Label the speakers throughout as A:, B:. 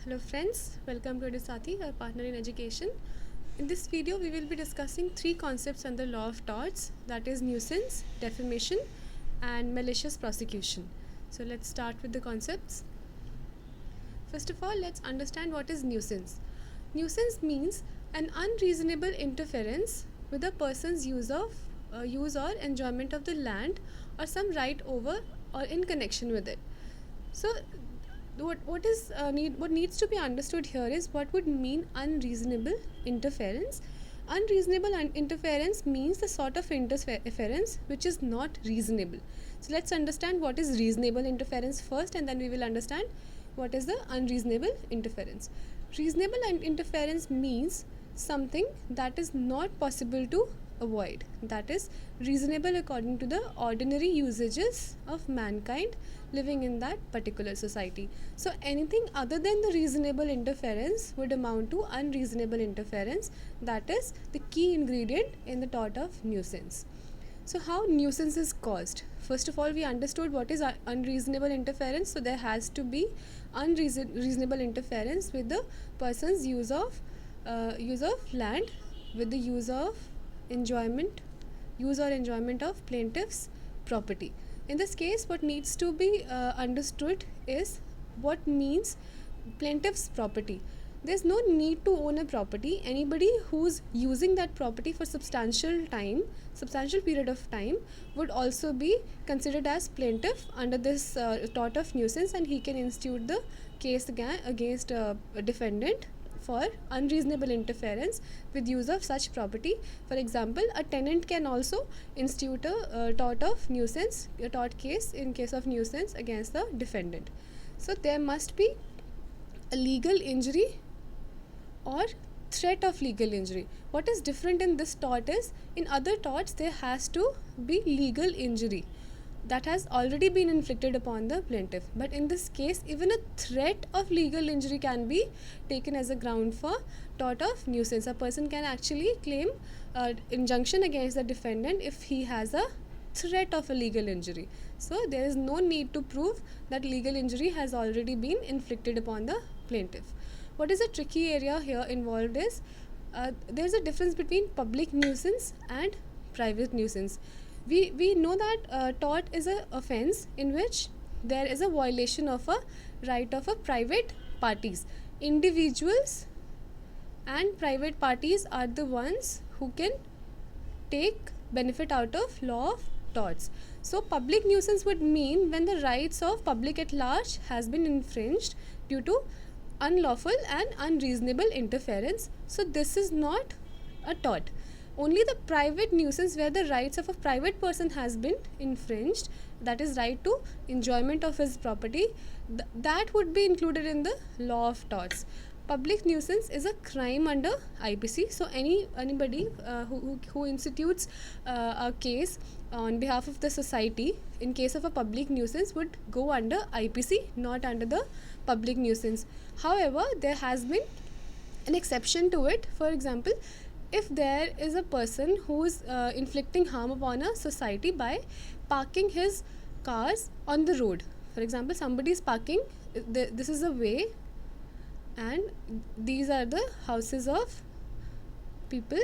A: Hello friends, welcome to Adisati, our partner in education. In this video, we will be discussing three concepts under law of torts, that is nuisance, defamation and malicious prosecution. So let's start with the concepts. First of all, let's understand what is nuisance. Nuisance means an unreasonable interference with a person's use or enjoyment of the land or some right over or in connection with it. So what needs to be understood here is what would mean unreasonable interference. Unreasonable interference means the sort of interference which is not reasonable. So let's understand what is reasonable interference first, and then we will understand what is the unreasonable interference. Reasonable interference means something that is not possible to avoid, that is reasonable according to the ordinary usages of mankind living in that particular society. So anything other than the reasonable interference would amount to unreasonable interference. That is the key ingredient in the tort of nuisance. So how nuisance is caused? First of all, we understood what is unreasonable interference. So there has to be unreasonable interference with the person's use of land, with the use or enjoyment of plaintiff's property. In this case, what needs to be understood is what means plaintiff's property. There's no need to own a property. Anybody who's using that property for substantial period of time would also be considered as plaintiff under this tort of nuisance, and he can institute the case against a defendant for unreasonable interference with use of such property. For example, a tenant can also institute a tort of nuisance, a tort case in case of nuisance against the defendant. So there must be a legal injury or threat of legal injury. What is different in this tort is, in other torts there has to be legal injury that has already been inflicted upon the plaintiff, but in this case even a threat of legal injury can be taken as a ground for tort of nuisance. A person can actually claim injunction against the defendant if he has a threat of a legal injury. So there is no need to prove that legal injury has already been inflicted upon the plaintiff. What is a tricky area here involved is there is a difference between public nuisance and private nuisance. We know that tort is an offence in which there is a violation of a right of a private parties. Individuals and private parties are the ones who can take benefit out of law of torts. So public nuisance would mean when the rights of public at large has been infringed due to unlawful and unreasonable interference. So this is not a tort. Only the private nuisance, where the rights of a private person has been infringed, that is right to enjoyment of his property, that would be included in the law of torts. Public nuisance is a crime under IPC. So anybody who institutes a case on behalf of the society in case of a public nuisance would go under IPC, not under the public nuisance. However, there has been an exception to it. For example, if there is a person who is inflicting harm upon a society by parking his cars on the road. For example, somebody is parking, this is a way and these are the houses of people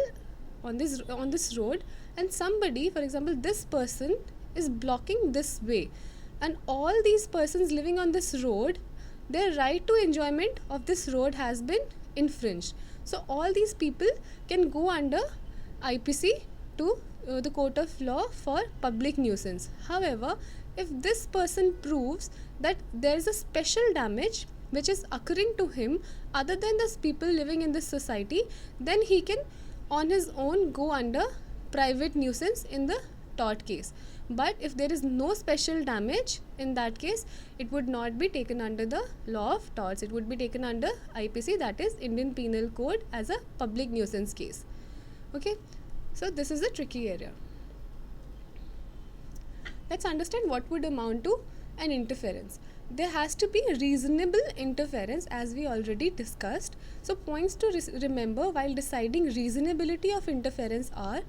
A: on this road, and somebody, for example this person, is blocking this way, and all these persons living on this road, their right to enjoyment of this road has been infringed. So all these people can go under IPC to the court of law for public nuisance. However, if this person proves that there is a special damage which is occurring to him other than the people living in this society, then he can on his own go under private nuisance in the tort case. But if there is no special damage, in that case it would not be taken under the law of torts. It would be taken under IPC, that is Indian Penal Code, as a public nuisance case. Okay, so this is a tricky area. Let's understand what would amount to an interference. There has to be reasonable interference, as we already discussed. So points to remember while deciding reasonability of interference are: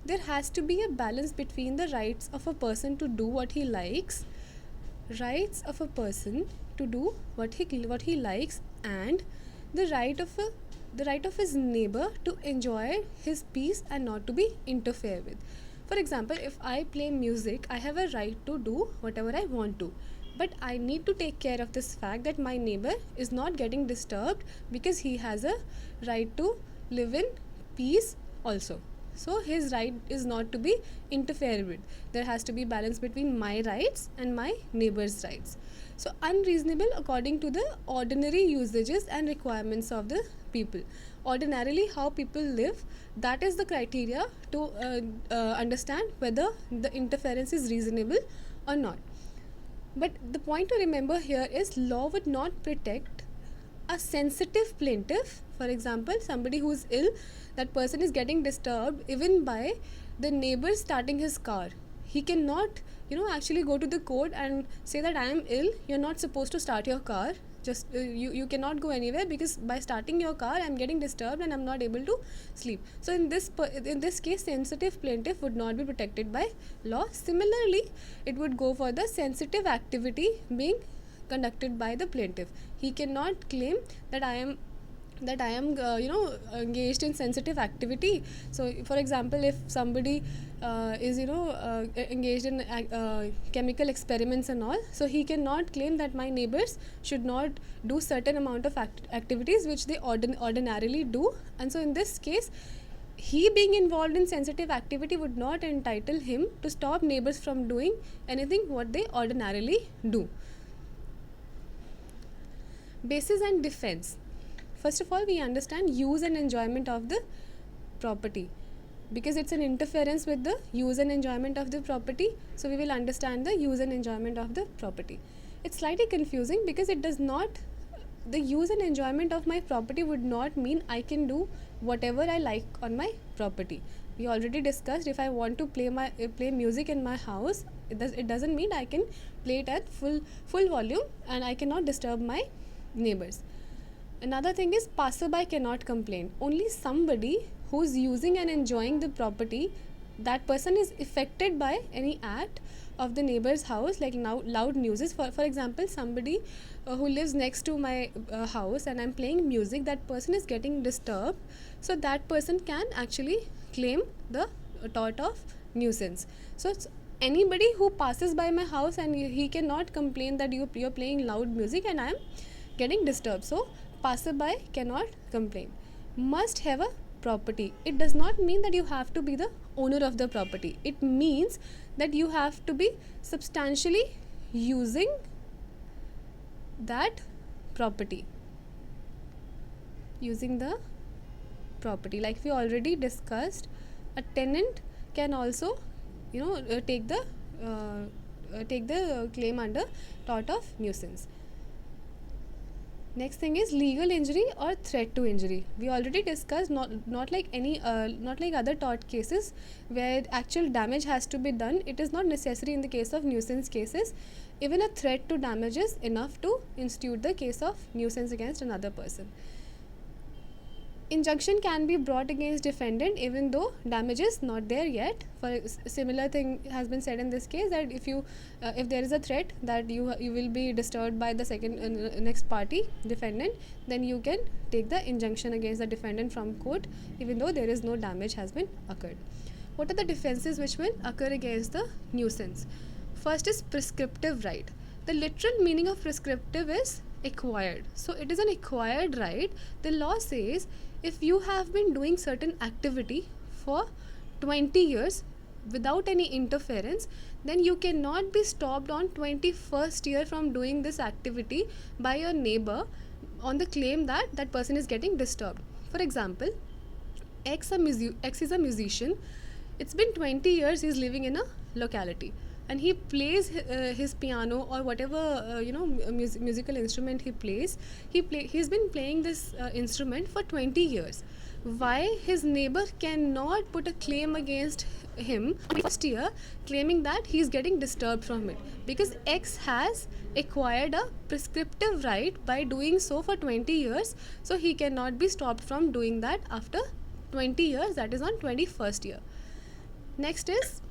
A: there has to be a balance between the rights of a person to do what he likes, rights of a person to do what he likes and the right of his neighbor to enjoy his peace and not to be interfered with. For example, if I play music, I have a right to do whatever I want to, but I need to take care of this fact that my neighbor is not getting disturbed, because he has a right to live in peace also. So his right is not to be interfered with. There has to be balance between my rights and my neighbor's rights. So unreasonable according to the ordinary usages and requirements of the people. Ordinarily how people live, that is the criteria to understand whether the interference is reasonable or not. But the point to remember here is law would not protect a sensitive plaintiff. For example, somebody who is ill, that person is getting disturbed even by the neighbor starting his car. He cannot actually go to the court and say that I am ill, you're not supposed to start your car, just you cannot go anywhere because by starting your car I'm getting disturbed and I'm not able to sleep. So in this case, sensitive plaintiff would not be protected by law. Similarly, it would go for the sensitive activity being conducted by the plaintiff. He cannot claim that I am engaged in sensitive activity. So for example, if somebody is engaged in chemical experiments and all, so he cannot claim that my neighbors should not do certain amount of activities which they ordinarily do. And so in this case, he being involved in sensitive activity would not entitle him to stop neighbors from doing anything what they ordinarily do. Basis and defense. First of all, we understand use and enjoyment of the property, because it's an interference with the use and enjoyment of the property. So we will understand the use and enjoyment of the property. It's slightly confusing because it does not, the use and enjoyment of my property would not mean I can do whatever I like on my property. We already discussed, if I want to play music in my house, it doesn't mean I can play it at full volume and I cannot disturb my neighbors. Another thing is passerby cannot complain. Only somebody who's using and enjoying the property, that person is affected by any act of the neighbor's house, like now loud nuisance. For example, somebody who lives next to my house and I'm playing music, that person is getting disturbed, so that person can actually claim the tort of nuisance. So anybody who passes by my house and he cannot complain that you're playing loud music and I'm getting disturbed. So passerby cannot complain. Must have a property. It does not mean that you have to be the owner of the property. It means that you have to be substantially using that property. Using the property. Like we already discussed, a tenant can also take the claim under tort of nuisance. Next thing is legal injury or threat to injury. We already discussed, not like other tort cases where actual damage has to be done. It is not necessary in the case of nuisance cases. Even a threat to damage is enough to institute the case of nuisance against another person. Injunction can be brought against defendant even though damage is not there yet. For similar thing has been said in this case, that if there is a threat that you will be disturbed by the second next party defendant, then you can take the injunction against the defendant from court even though there is no damage has been occurred. What are the defenses which will occur against the nuisance? First is prescriptive right. The literal meaning of prescriptive is acquired. So it is an acquired right. The law says if you have been doing certain activity for 20 years without any interference, then you cannot be stopped on 21st year from doing this activity by your neighbor on the claim that that person is getting disturbed. For example, X is a musician. It's been 20 years he's living in a locality and he plays his piano or whatever musical instrument he plays. He's been playing this instrument for 20 years. Why his neighbor cannot put a claim against him first year claiming that he's getting disturbed from it? Because X has acquired a prescriptive right by doing so for 20 years, so he cannot be stopped from doing that after 20 years, that is on 21st year. Next is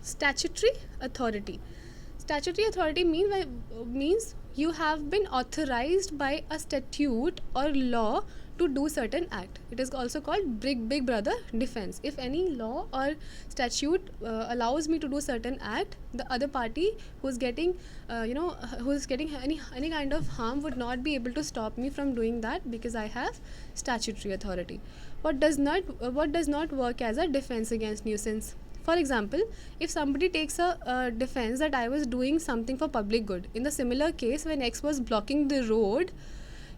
A: statutory authority. Statutory authority means you have been authorized by a statute or law to do certain act. It is also called big brother defense. If any law or statute allows me to do certain act, the other party who's getting who's getting any kind of harm would not be able to stop me from doing that, because I have statutory authority. What does not work as a defense against nuisance? For example, if somebody takes a defense that I was doing something for public good, in the similar case when X was blocking the road,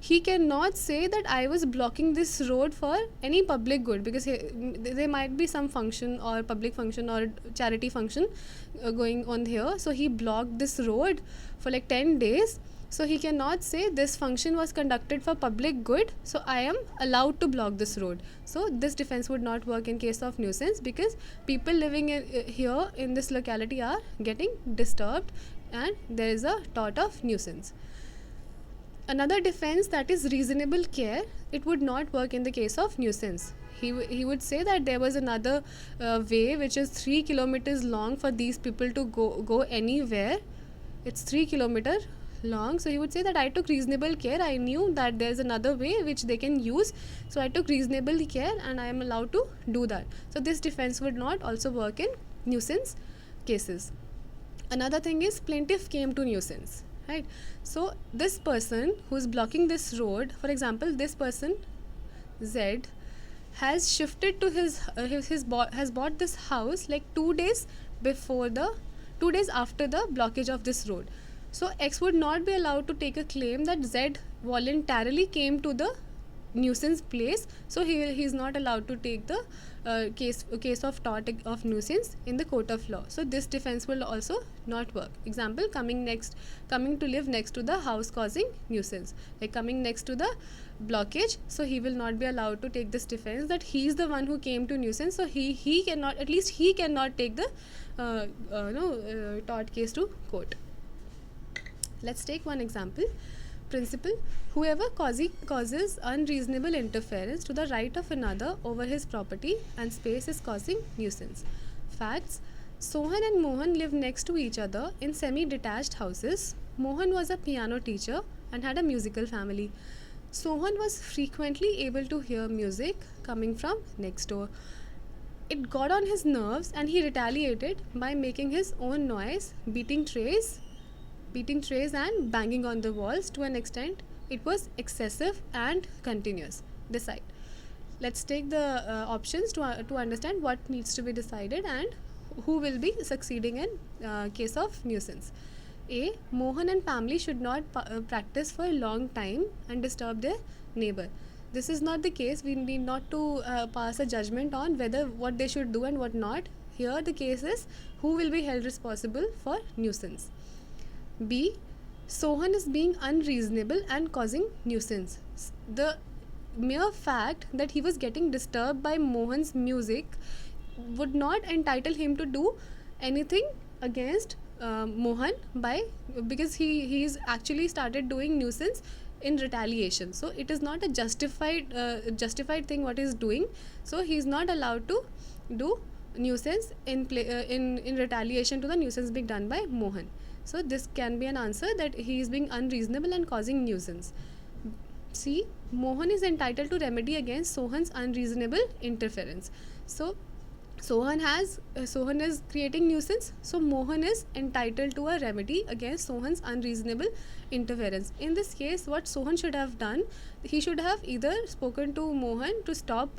A: he cannot say that I was blocking this road for any public good, because there might be some function or public function or charity function going on here. So he blocked this road for like 10 days. So he cannot say this function was conducted for public good, so I am allowed to block this road. So this defense would not work in case of nuisance, because people living here in this locality are getting disturbed and there is a tort of nuisance. Another defense, that is reasonable care, it would not work in the case of nuisance. He would say that there was another way which is 3 kilometers long for these people to go anywhere. It's 3 kilometers long, so he would say that I took reasonable care, I knew that there's another way which they can use, so I took reasonable care and I am allowed to do that. So this defense would not also work in nuisance cases. Another thing is plaintiff came to nuisance, right? So this person who is blocking this road, for example, this person Z has shifted to has bought this house like 2 days after the blockage of this road. So X would not be allowed to take a claim that Z voluntarily came to the nuisance place, so he is not allowed to take the case of tort of nuisance in the court of law. So this defense will also not work. Example, coming to live next to the house causing nuisance, like coming next to the blockage, so he will not be allowed to take this defense that he is the one who came to nuisance, so he cannot, at least he cannot take the tort case to court. Let's take one example. Principle: whoever causes unreasonable interference to the right of another over his property and space is causing nuisance. Facts: Sohan and Mohan live next to each other in semi-detached houses. Mohan was a piano teacher and had a musical family. Sohan was frequently able to hear music coming from next door. It got on his nerves and he retaliated by making his own noise, beating trays and banging on the walls to an extent it was excessive and continuous. Decide. Let's take the options to understand what needs to be decided and who will be succeeding in case of nuisance. A. Mohan and family should not practice for a long time and disturb their neighbor. This is not the case. We need not to pass a judgment on whether what they should do and what not. Here the case is who will be held responsible for nuisance. B. Sohan is being unreasonable and causing nuisance. The mere fact that he was getting disturbed by Mohan's music would not entitle him to do anything against Mohan because he's actually started doing nuisance in retaliation. So it is not a justified thing what he's doing. So he's not allowed to do nuisance in retaliation to the nuisance being done by Mohan. So this can be an answer, that he is being unreasonable and causing nuisance. C. Mohan is entitled to remedy against Sohan's unreasonable interference. So Sohan is creating nuisance, so Mohan is entitled to a remedy against Sohan's unreasonable interference. In this case, what Sohan should have done, he should have either spoken to Mohan to stop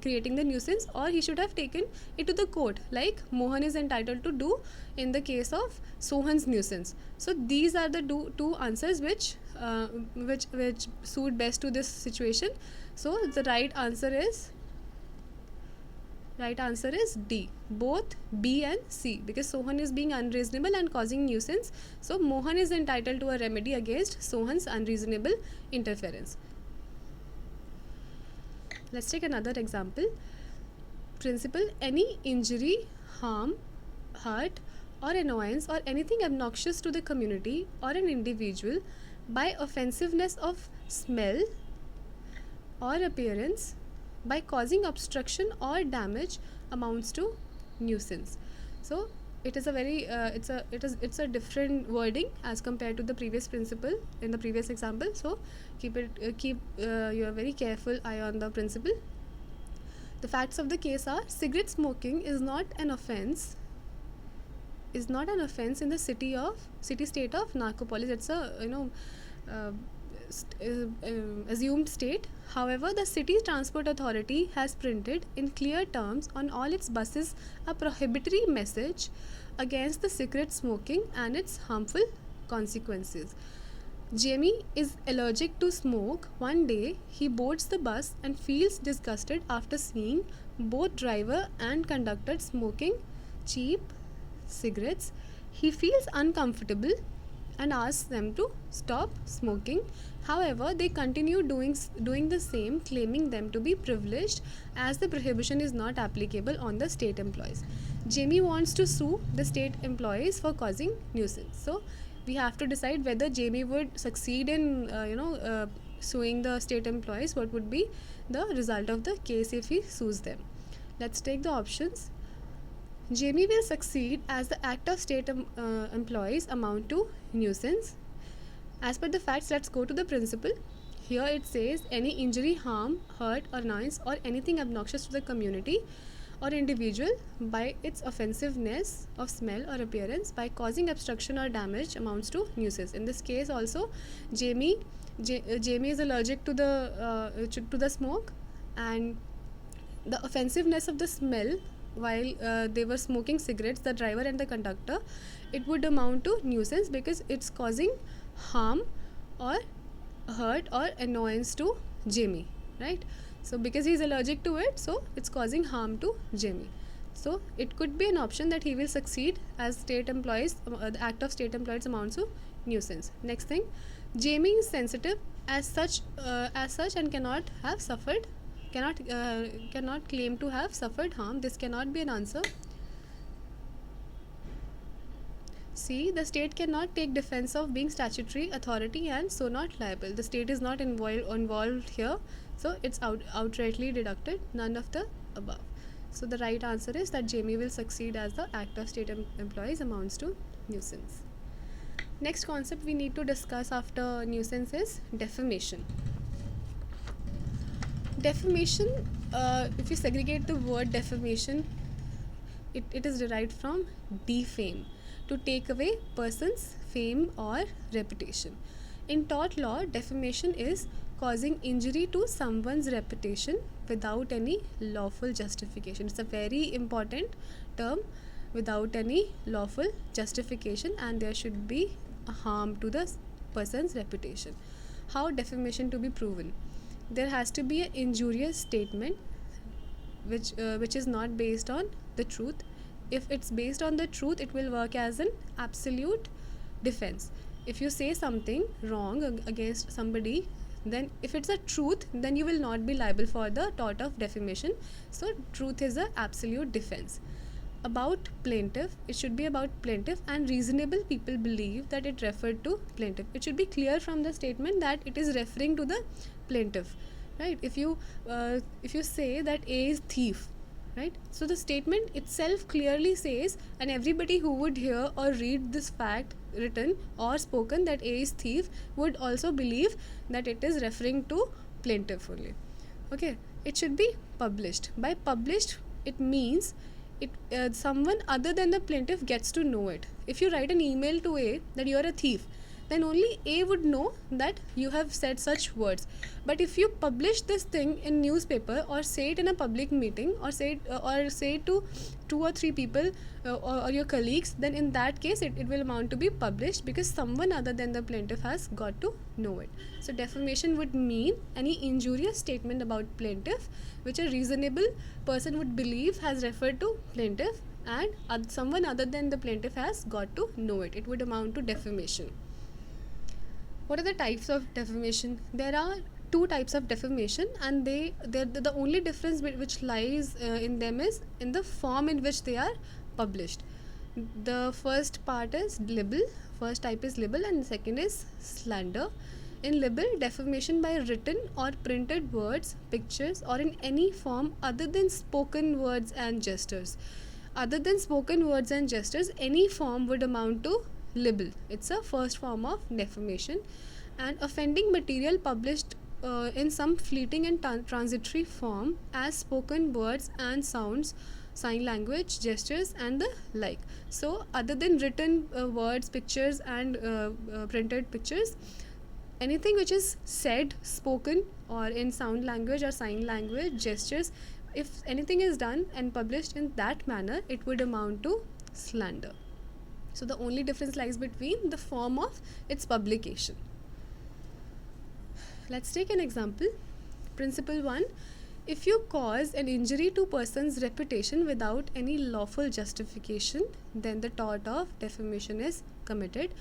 A: creating the nuisance, or he should have taken it to the court, like Mohan is entitled to do in the case of Sohan's nuisance. So these are the two answers which suit best to this situation. So the right answer is D, both B and C, because Sohan is being unreasonable and causing nuisance. So Mohan is entitled to a remedy against Sohan's unreasonable interference. Let's take another example. Principle: any injury, harm, hurt or annoyance or anything obnoxious to the community or an individual by offensiveness of smell or appearance, by causing obstruction or damage, amounts to nuisance. So it is a very it's a different wording as compared to the previous principle in the previous example. So keep your very careful eye on the principle. The facts of the case are: cigarette smoking is not an offense in the city state of narcopolis. It's a uh, assumed state. However, the city transport authority has printed in clear terms on all its buses a prohibitory message against the cigarette smoking and its harmful consequences. Jamie is allergic to smoke. One day, he boards the bus and feels disgusted after seeing both driver and conductor smoking cheap cigarettes. He feels uncomfortable and asks them to stop smoking. However, they continue doing the same, claiming them to be privileged as the prohibition is not applicable on the state employees. Jamie wants to sue the state employees for causing nuisance. So we have to decide whether Jamie would succeed in suing the state employees. What would be the result of the case if he sues them? Let's take the options. Jamie will succeed as the act of state employees amount to nuisance. As per the facts, let's go to the principle. Here it says any injury, harm, hurt, or annoyance or anything obnoxious to the community or individual by its offensiveness of smell or appearance by causing obstruction or damage amounts to nuisance. In this case also, Jamie is allergic to the smoke, and the offensiveness of the smell while they were smoking cigarettes, the driver and the conductor, it would amount to nuisance because it's causing harm or hurt or annoyance to Jamie, right? So because he's allergic to it, so it's causing harm to Jamie. So it could be an option that he will succeed as state employees, the act of state employees amounts to nuisance. Next thing, Jamie is sensitive as such and cannot claim to have suffered harm. This cannot be an answer. C. The state cannot take defense of being statutory authority and so not liable. The state is not involved here, so it's outrightly deducted. None of the above. So the right answer is that Jamie will succeed as the act of state employees amounts to nuisance. Next concept we need to discuss after nuisance is defamation. Defamation, if you segregate the word defamation, it is derived from defame, to take away person's fame or reputation. In tort law, defamation is causing injury to someone's reputation without any lawful justification. It's a very important term, without any lawful justification, and there should be a harm to the person's reputation. How defamation to be proven? There has to be an injurious statement which is not based on the truth. If it's based on the truth, it will work as an absolute defense. If you say something wrong against somebody, then if it's a truth, then you will not be liable for the tort of defamation. So truth is an absolute defense. About plaintiff, it should be about plaintiff, and reasonable people believe that it referred to plaintiff. It should be clear from the statement that it is referring to the plaintiff, right? If you say that A is thief, right? So the statement itself clearly says, and everybody who would hear or read this fact written or spoken that A is thief would also believe that it is referring to plaintiff only. Okay, it should be published. By published, it means someone other than the plaintiff gets to know it. If you write an email to A that you are a thief, then only A would know that you have said such words. But if you publish this thing in newspaper or say it in a public meeting or say it to 2 or 3 people or your colleagues, then in that case it will amount to be published because someone other than the plaintiff has got to know it. So defamation would mean any injurious statement about plaintiff which a reasonable person would believe has referred to plaintiff, and someone other than the plaintiff has got to know it. It would amount to defamation. What are the types of defamation? There are 2 types of defamation, and the only difference which lies in them is in the form in which they are published. The first part is libel. First type is libel, and the second is slander. In libel, defamation by written or printed words, pictures, or in any form other than spoken words and gestures. other than spoken words and gestures, any form would amount to libel. It's a first form of defamation. And offending material published in some fleeting and transitory form as spoken words and sounds, sign language, gestures, and the like. So other than written words, pictures, and printed pictures, anything which is said, spoken, or in sound language or sign language, gestures, if anything is done and published in that manner, it would amount to slander. So the only difference lies between the form of its publication. Let's take an example. Principle 1. If you cause an injury to person's reputation without any lawful justification, then the tort of defamation is committed.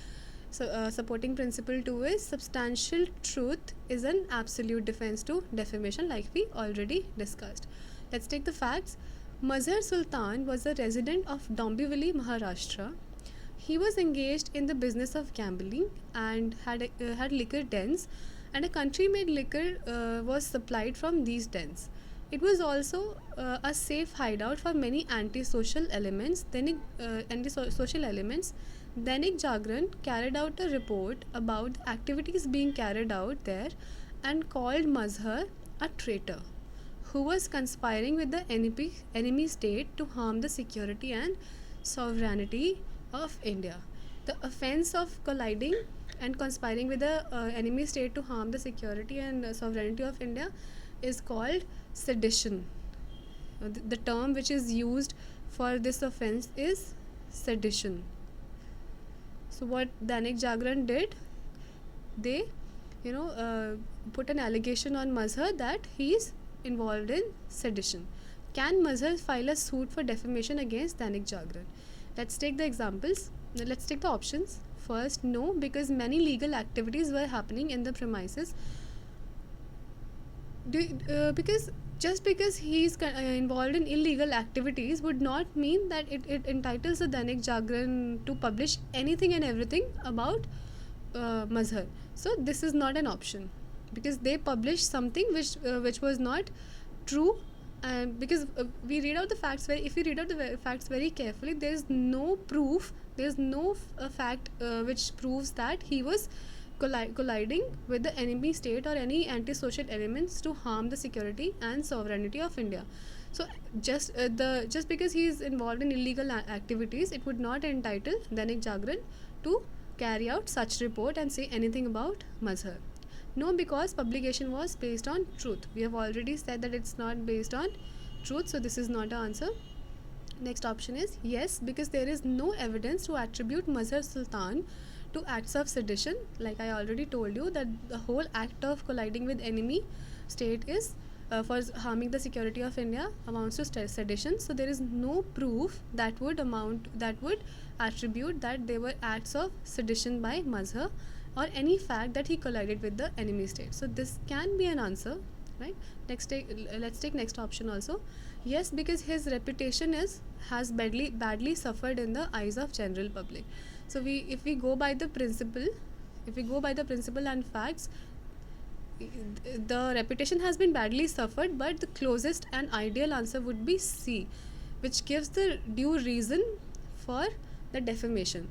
A: So supporting principle 2 is substantial truth is an absolute defense to defamation, like we already discussed. Let's take the facts. Mazhar Sultan was a resident of Dombivli, Maharashtra. He was engaged in the business of gambling and had liquor dens, and a country-made liquor was supplied from these dens. It was also a safe hideout for many antisocial elements. Dainik Jagran carried out a report about the activities being carried out there and called Mazhar a traitor who was conspiring with the enemy state to harm the security and sovereignty of India. The offence of colliding and conspiring with the enemy state to harm the security and sovereignty of India is called sedition. The term which is used for this offence is sedition. So what Dainik Jagran did, they put an allegation on Mazhar that he is involved in sedition. Can Mazhar file a suit for defamation against Dainik Jagran? Let's take the examples. Let's take the options. First, no, because many legal activities were happening in the premises. Because just because he is involved in illegal activities would not mean that it entitles the Dainik Jagran to publish anything and everything about Mazhar. So this is not an option, because they published something which was not true. Because we read out the facts if we read out the facts very carefully, there is no proof, there is no fact which proves that he was colliding with the enemy state or any antisocial elements to harm the security and sovereignty of India. So just because he is involved in illegal activities, it would not entitle Dainik Jagran to carry out such report and say anything about Mazhar. No, because publication was based on truth. We have already said that it's not based on truth, so this is not an answer. Next option is yes, because there is no evidence to attribute Mazhar Sultan to acts of sedition. Like I already told you that the whole act of colliding with enemy state is for harming the security of India amounts to sedition. So there is no proof that would attribute that there were acts of sedition by Mazhar or any fact that he collided with the enemy state. So this can be an answer, right? Let's take next option also. Yes, because his reputation has badly suffered in the eyes of general public. So if we go by the principle and facts, the reputation has been badly suffered, but the closest and ideal answer would be C, which gives the due reason for the defamation.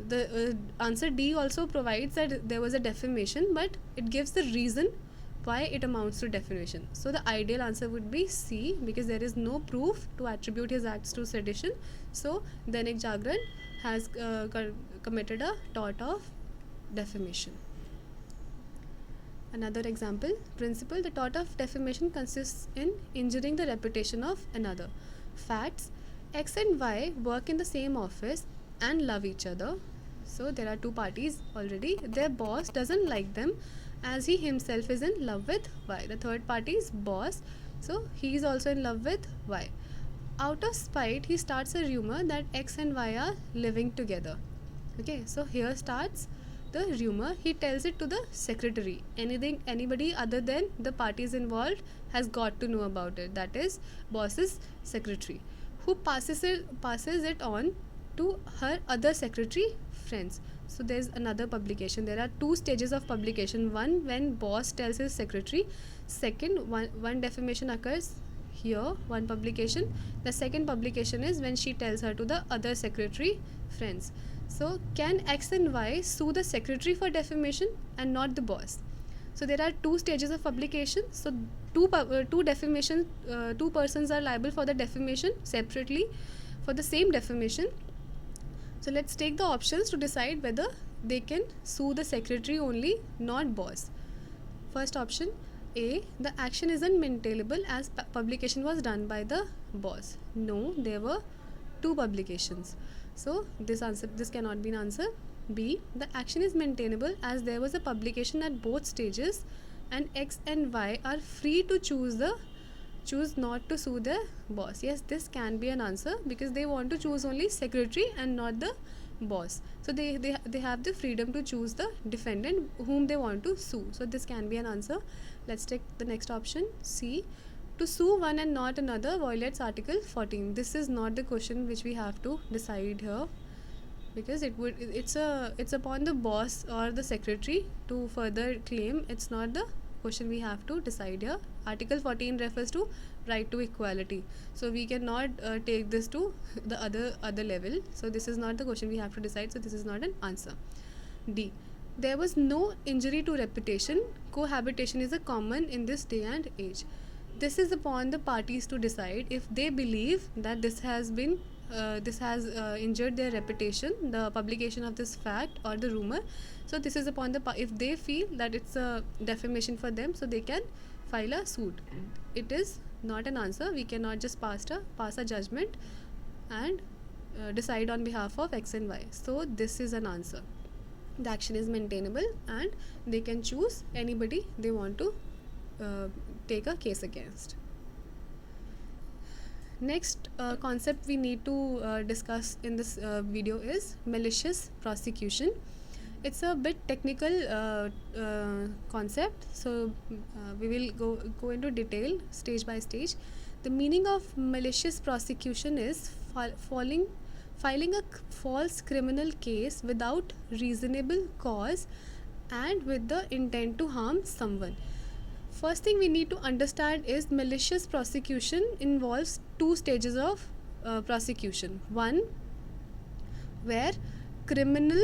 A: The answer D also provides that there was a defamation, but it gives the reason why it amounts to defamation. So the ideal answer would be C, because there is no proof to attribute his acts to sedition. So Dainik Jagran has committed a tort of defamation. Another example, principle, the tort of defamation consists in injuring the reputation of another. Facts, X and Y work in the same office and love each other. So there are two parties already. Their boss doesn't like them as he himself is in love with Y. The third party is boss, so he is also in love with Y. Out of spite, he starts a rumor that X and Y are living together. Okay, so here starts the rumor. He tells it to the secretary. Anybody other than the parties involved has got to know about it. That is boss's secretary, who passes it on to her other secretary friends. So there's another publication. There are two stages of publication. One, when boss tells his secretary. Second, one defamation occurs here, one publication. The second publication is when she tells her to the other secretary friends. So can X and Y sue the secretary for defamation and not the boss? So there are two stages of publication. So two defamation, two persons are liable for the defamation separately for the same defamation. So let's take the options to decide whether they can sue the secretary only, not boss. First option A, the action isn't maintainable as publication was done by the boss. No, there were two publications. So this cannot be an answer. B, the action is maintainable as there was a publication at both stages and X and Y are free to choose not to sue the boss. Yes, this can be an answer because they want to choose only secretary and not the boss. So they have the freedom to choose the defendant whom they want to sue. So this can be an answer. Let's take the next option, C. To sue one and not another violates Article 14. This is not the question which we have to decide here, because it's upon the boss or the secretary to further claim. It's not the question we have to decide here. Article 14 refers to right to equality, so we cannot take this to the other level. So this is not the question we have to decide, so this is not an answer. D, there was no injury to reputation. Cohabitation is a common in this day and age. This is upon the parties to decide if they believe that this has injured their reputation, the publication of this fact or the rumor. So this is upon if they feel that it's a defamation for them, so they can file a suit. It is not an answer. We cannot just pass a judgment and decide on behalf of X and Y. So this is an answer. The action is maintainable and they can choose anybody they want to take a case against. Next concept we need to discuss in this video is malicious prosecution. It's a bit technical concept, so we will go into detail stage by stage. The meaning of malicious prosecution is filing a false criminal case without reasonable cause and with the intent to harm someone. First thing we need to understand is malicious prosecution involves two stages of prosecution. One, where criminal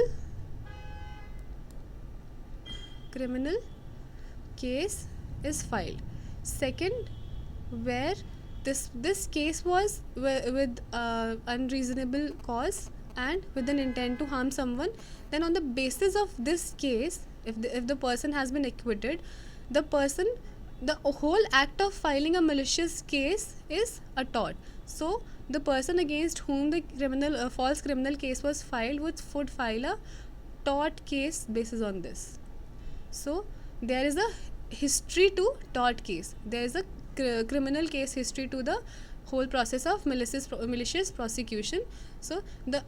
A: case is filed. Second, where this case was with unreasonable cause and with an intent to harm someone. Then on the basis of this case, if the person has been acquitted, the whole act of filing a malicious case is a tort. So the person against whom the false criminal case was filed would file a tort case basis on this. So there is a history to tort case. There is a criminal case history to the whole process of malicious prosecution. So the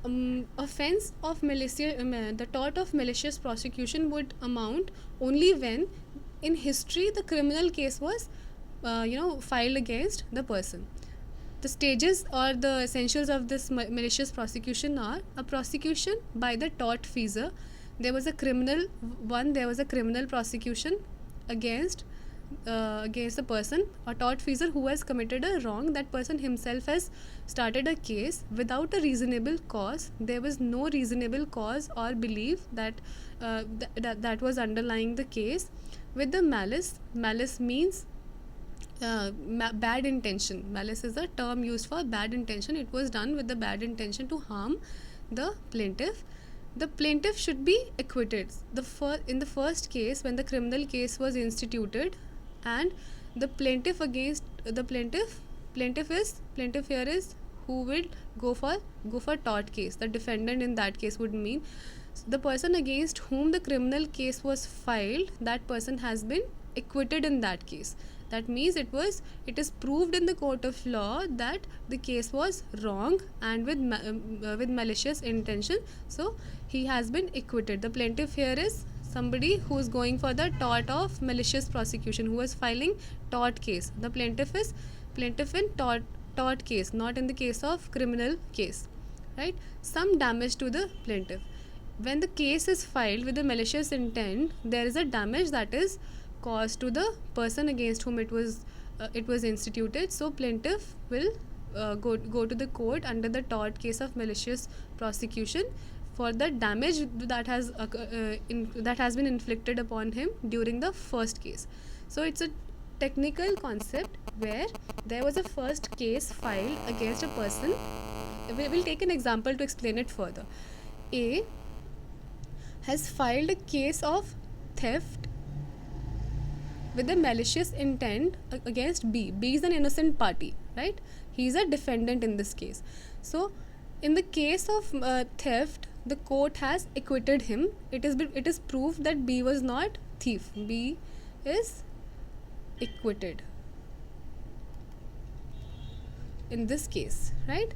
A: offense of the tort of malicious prosecution would amount only when in history the criminal case was filed against the person. The stages or the essentials of this malicious prosecution are a prosecution by the tortfeasor. There was a criminal prosecution against a person, a tortfeasor who has committed a wrong. That person himself has started a case without a reasonable cause. There was no reasonable cause or belief that was underlying the case. With the malice means bad intention. Malice is a term used for bad intention. It was done with the bad intention to harm the plaintiff. The plaintiff should be acquitted. In the first case, when the criminal case was instituted, and the plaintiff here is who will go for tort case. The defendant in that case would mean the person against whom the criminal case was filed. That person has been acquitted in that case. That means it is proved in the court of law that the case was wrong and with malicious intention. So he has been acquitted. The plaintiff here is somebody who is going for the tort of malicious prosecution, who is filing tort case. The plaintiff in tort case, not in the case of criminal case, right? Some damage to the plaintiff. When the case is filed with a malicious intent, there is a damage that is caused to the person against whom it was it was instituted. So plaintiff will go to the court under the tort case of malicious prosecution for the damage that has been inflicted upon him during the first case. So it's a technical concept where there was a first case filed against a person. We will take an example to explain it further. A has filed a case of theft with a malicious intent against B. B is an innocent party, right? He is a defendant in this case. So in the case of theft, the court has acquitted him. It is proved that B was not thief. B is acquitted in this case, right?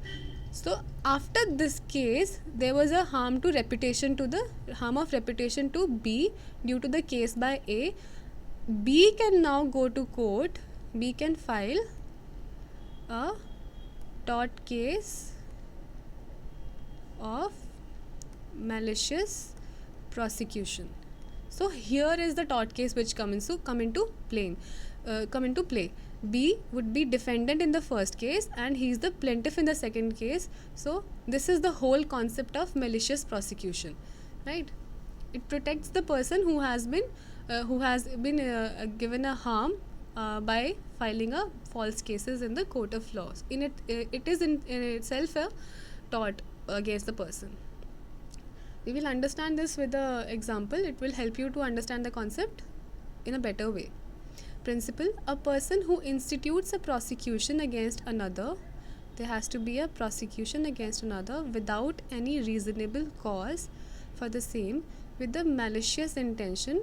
A: So after this case, there was a harm of reputation to B due to the case by A. B can now go to court. B can file a tort case of malicious prosecution. So here is the tort case which come into play. B would be defendant in the first case and he is the plaintiff in the second case. So this is the whole concept of malicious prosecution, right? It protects the person who has been given a harm by filing a false cases in the court of laws. It is in itself a tort against the person. We will understand this with an example. It will help you to understand the concept in a better way. Principle: a person who institutes a prosecution against another, there has to be a prosecution against another without any reasonable cause for the same with the malicious intention,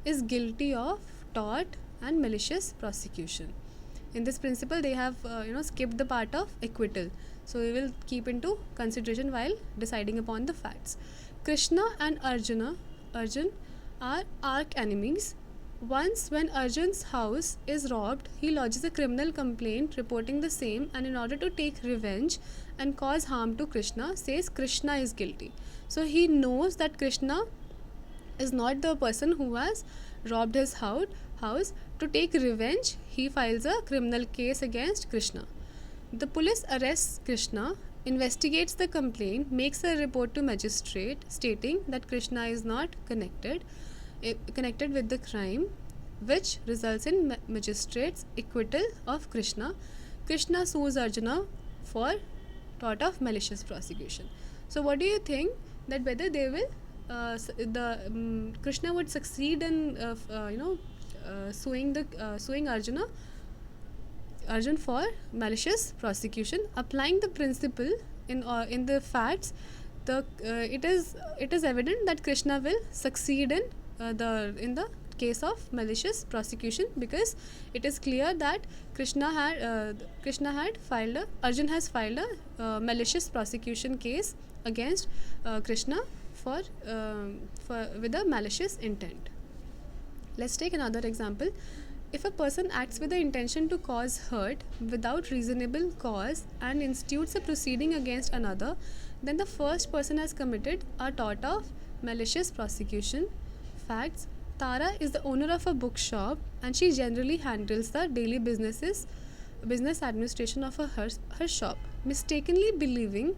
A: is guilty of tort and malicious prosecution. In this principle, they have skipped the part of acquittal. So we will keep into consideration while deciding upon the facts. Krishna and Arjun are arch enemies. Once when Arjun's house is robbed, he lodges a criminal complaint reporting the same, and in order to take revenge and cause harm to Krishna, says Krishna is guilty. So he knows that Krishna is not the person who has robbed his house. To take revenge, he files a criminal case against Krishna. The police arrests Krishna, investigates the complaint, makes a report to magistrate stating that Krishna is not connected with the crime, which results in magistrate's acquittal of Krishna. Krishna sues Arjuna for tort of malicious prosecution. So what do you think that whether they will Krishna would succeed in suing Arjun for malicious prosecution? Applying the principle in the facts, it is evident that Krishna will succeed in the case of malicious prosecution, because it is clear that Arjun has filed a malicious prosecution case against Krishna with a malicious intent. Let's take another example. If a person acts with the intention to cause hurt without reasonable cause and institutes a proceeding against another, then the first person has committed a tort of malicious prosecution. Facts: Tara is the owner of a bookshop and she generally handles the daily business administration of her shop. Mistakenly believing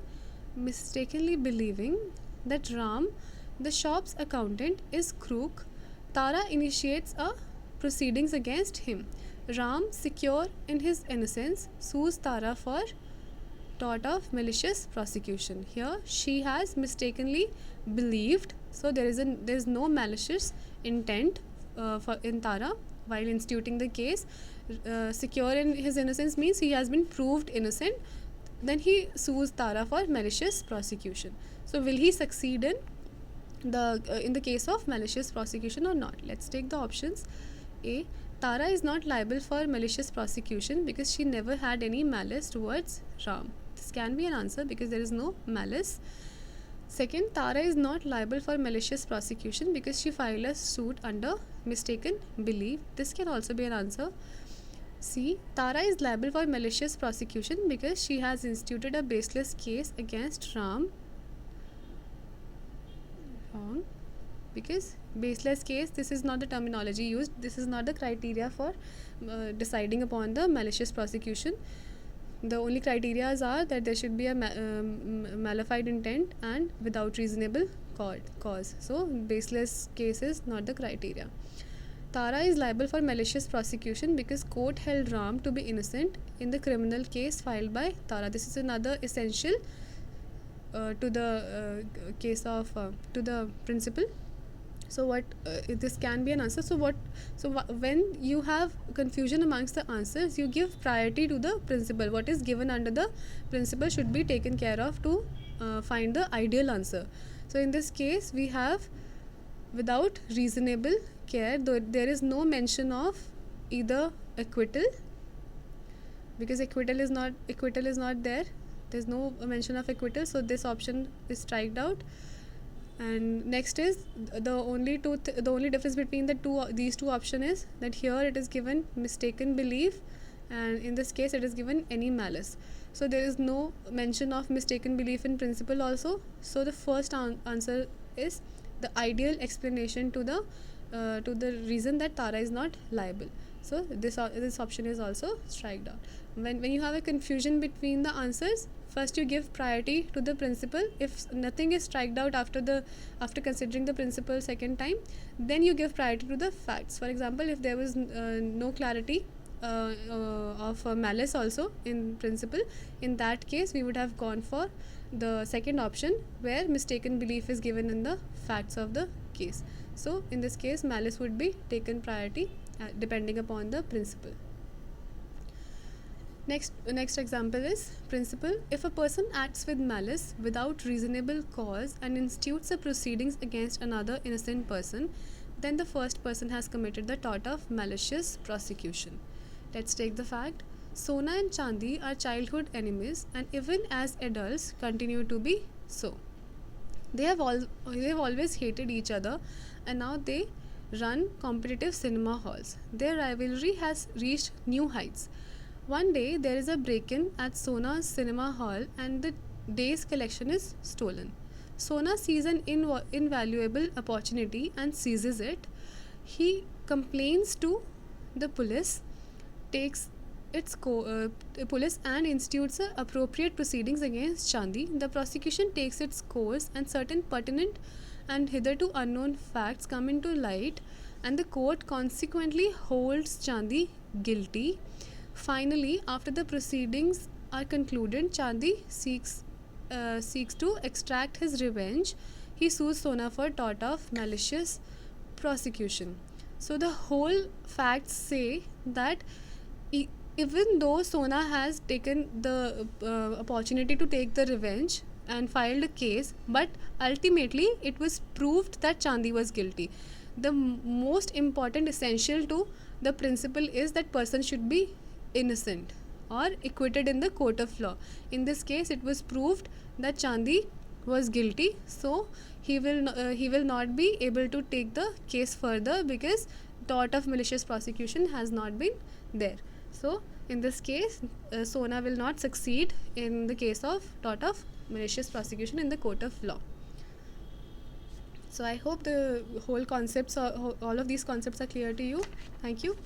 A: that Ram, the shop's accountant, is crook, Tara initiates a proceedings against him. Ram, secure in his innocence, sues Tara for tort of malicious prosecution. Here she has mistakenly believed, so there is no malicious intent in Tara while instituting the case. Secure in his innocence means he has been proved innocent. Then he sues Tara for malicious prosecution. So will he succeed in the case of malicious prosecution or not? Let's take the options. A. Tara is not liable for malicious prosecution because she never had any malice towards Ram. This can be an answer because there is no malice. Second, Tara is not liable for malicious prosecution because she filed a suit under mistaken belief. This can also be an answer. C. Tara is liable for malicious prosecution because she has instituted a baseless case against Ram. Wrong. Because Baseless case, this is not the terminology used, this is not the criteria for deciding upon the malicious prosecution. The only criteria are that there should be a malified intent and without reasonable cause. So baseless case is not the criteria. Tara is liable for malicious prosecution because court held Ram to be innocent in the criminal case filed by Tara. This is another essential to the case of to the principle. So what this can be an answer. So when you have confusion amongst the answers, you give priority to the principle. What is given under the principle should be taken care of to find the ideal answer. So in this case we have without reasonable care, though there is no mention of either acquittal, because acquittal is not there. There's no mention of acquittal, so this option is striked out. And next is the only difference between these two options is that here it is given mistaken belief, and in this case it is given any malice. So there is no mention of mistaken belief in principle also. So the first answer is the ideal explanation to the reason that Tara is not liable. So this option is also striked out. When you have a confusion between the answers, first you give priority to the principle. If nothing is striked out after considering the principle second time, then you give priority to the facts. For example, if there was no clarity of malice also in principle, in that case we would have gone for the second option where mistaken belief is given in the facts of the case. So in this case malice would be taken priority depending upon the principle. Next example is principle. If a person acts with malice without reasonable cause and institutes a proceedings against another innocent person, then the first person has committed the tort of malicious prosecution. Let's take the fact. Sona and Chandi are childhood enemies and even as adults continue to be so. They have always hated each other, and now they run competitive cinema halls. Their rivalry has reached new heights. One day there is a break-in at Sona's cinema hall and the day's collection is stolen. Sona sees an invaluable opportunity and seizes it. He complains to the police, takes police and institutes appropriate proceedings against Chandi. The prosecution takes its course and certain pertinent and hitherto unknown facts come into light, and the court consequently holds Chandi guilty. Finally, after the proceedings are concluded, Chandi seeks to extract his revenge. He sues Sona for tort of malicious prosecution. So the whole facts say that even though Sona has taken the opportunity to take the revenge and filed a case, but ultimately it was proved that Chandi was guilty. The most important essential to the principle is that person should be innocent or acquitted in the court of law. In this case it was proved that Chandi was guilty, so he will not be able to take the case further because tort of malicious prosecution has not been there. So in this case Sona will not succeed in the case of tort of malicious prosecution in the court of law. So I hope the whole concepts all of these concepts are clear to you. Thank you.